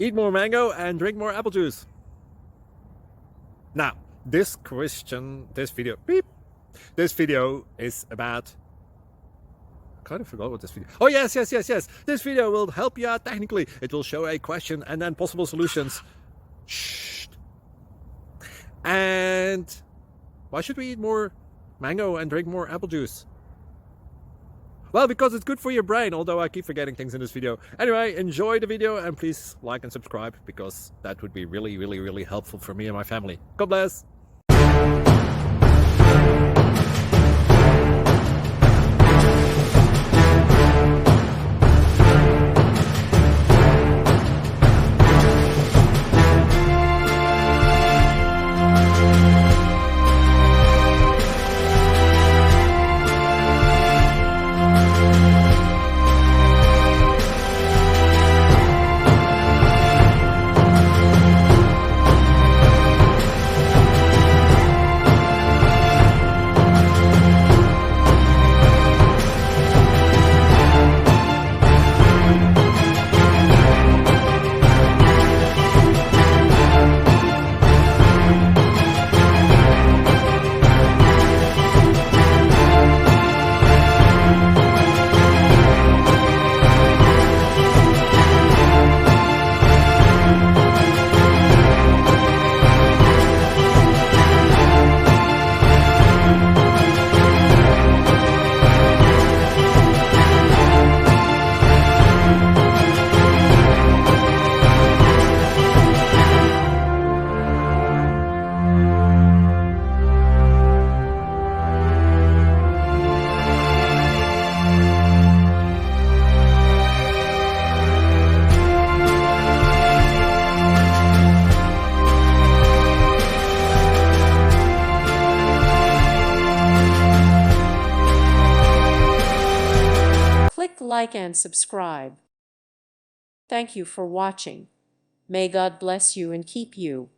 Eat more mango and drink more apple juice. Now, this video is about... I kind of forgot what this video... Oh, yes. This video will help you out technically. It will show a question and then possible solutions. Shh. And why should we eat more mango and drink more apple juice? Well, because it's good for your brain, although I keep forgetting things in this video. Anyway, enjoy the video and please like and subscribe, because that would be really helpful for me and my family. God bless! Click like and subscribe. Thank you for watching. May God bless you and keep you.